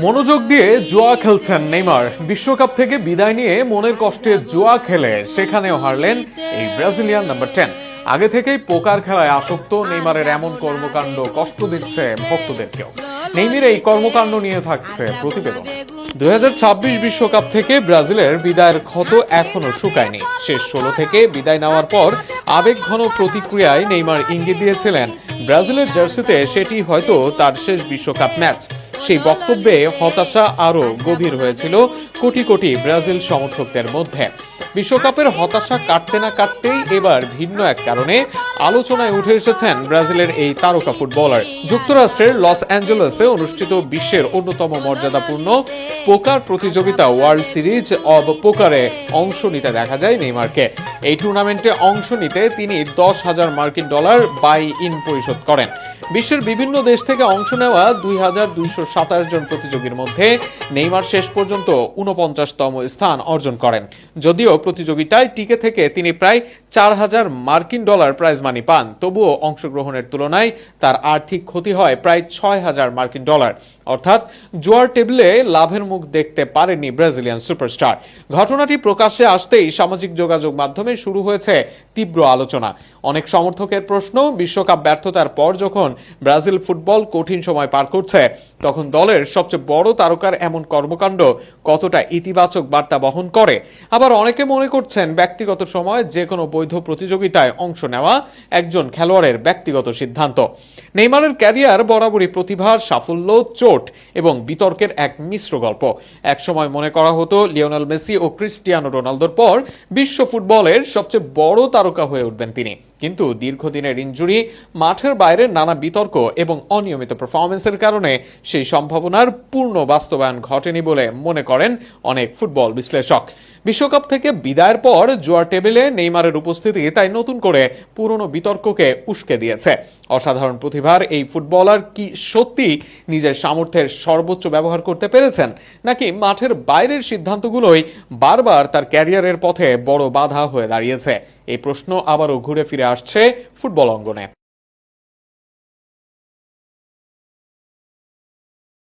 মনোযোগ দিয়ে জুয়া খেলছেন নেইমার। বিশ্বকাপ থেকে বিদায় নিয়ে মনের কষ্টে জুয়া খেলে সেখানেও হারলেন এই ব্রাজিলিয়ান নাম্বার 10। আগে থেকেই পোকার খেলায় আসক্ত নেইমারের এমন কর্মকাণ্ড কষ্ট দিচ্ছে ভক্তদেরকেও। নেইমারের এই কর্মকাণ্ড নিয়ে থাকছে প্রতিবেদন। 2026 বিশ্বকাপ থেকে ব্রাজিলের বিদায়ের ক্ষত এখনো শুকায়নি। শেষ 16 থেকে বিদায় নেওয়ার পর আবেগঘন প্রতিক্রিয়ায় নেইমার ইঙ্গিত দিয়েছিলেন ব্রাজিলের জার্সিতে সেটি হয়তো তার শেষ বিশ্বকাপ ম্যাচ। সেই বক্তব্যে হতাশা আরো গভীর হয়েছিল কোটি কোটি ব্রাজিল সমর্থকদের মধ্যে। বিশ্বকাপের হতাশা কাটতে না কাটতেই এবার ভিন্ন এক কারণে আলোচনায় উঠে এসেছেন ব্রাজিলের এই তারকা ফুটবলার। যুক্তরাষ্ট্রের লস অ্যাঞ্জেলেসে অনুষ্ঠিত বিশ্বের অন্যতম মর্যাদাপূর্ণ পোকার প্রতিযোগিতা ওয়ার্ল্ড সিরিজ অব পোকারে অংশ নিতে দেখা যায় নেইমারকে। এই টুর্নামেন্টে অংশ নিতে তিনি $10,000 মার্কিন বাই ইন পরিশোধ করেন। বিশ্বের বিভিন্ন দেশ থেকে অংশ নেওয়া 2,227 জন প্রতিযোগীর মধ্যে নেইমার শেষ পর্যন্ত 49তম স্থান অর্জন করেন। যদিও প্রতিযোগিতায় টিকে থেকে তিনি প্রায় $4,000 মার্কিন প্রাইজ মানি পান, তবুও অংশগ্রহণের তুলনায় তার আর্থিক ক্ষতি হয় প্রায় $6,000 মার্কিন। অর্থাৎ জুয়ার টেবিলে লাভের মুখ দেখতে পারেনি ব্রাজিলিয়ান সুপারস্টার। ঘটনাটি প্রকাশ্যে আসতেই সামাজিক যোগাযোগ মাধ্যমে শুরু হয়েছে তীব্র আলোচনা। অনেক সমর্থকের প্রশ্ন, বিশ্বকাপ ব্যর্থতার পর যখন ব্রাজিল ফুটবল কঠিন সময় পার করছে, তখন দলের সবচেয়ে বড় তারকার এমন কর্মকাণ্ড কতটা ইতিবাচক বার্তা বহন করে। আবার অনেকে মনে করছেন ব্যক্তিগত সময় যে কোনো বৈধ প্রতিযোগিতায় অংশ নেওয়া একজন খেলোয়াড়ের ব্যক্তিগত সিদ্ধান্ত। নেইমারের ক্যারিয়ার বরাবরই প্রতিভা, সাফল্য, চোট এবং বিতর্কের এক মিশ্র গল্প। একসময় মনে করা হতো লিওনেল মেসি ও ক্রিস্টিয়ানো রোনালদোর পর বিশ্ব ফুটবলের সবচেয়ে বড় তারকা হয়ে উঠবেন তিনি। কিন্তু দীর্ঘদিনের ইনজুরি, মাঠের বাইরের নানা বিতর্ক এবং অনিয়মিত পারফরম্যান্সের কারণে সেই সম্ভাবনার পূর্ণ বাস্তবায়ন ঘটেনি বলে মনে করেন অনেক ফুটবল বিশ্লেষক। বিশ্বকাপ থেকে বিদায়ের পর জুয়ার টেবিলে নেইমারের উপস্থিতি তাই নতুন করে পুরনো বিতর্ককে উস্কে দিয়েছে। অসাধারণ প্রতিভার এই ফুটবলার কি সত্যি নিজের সামর্থ্যের সর্বোচ্চ ব্যবহার করতে পেরেছেন, নাকি মাঠের বাইরের সিদ্ধান্তগুলোই বারবার তার ক্যারিয়ারের পথে বড় বাধা হয়ে দাঁড়িয়েছে? এই প্রশ্ন আবারও ঘুরে ফিরে আসছে ফুটবল অঙ্গনে।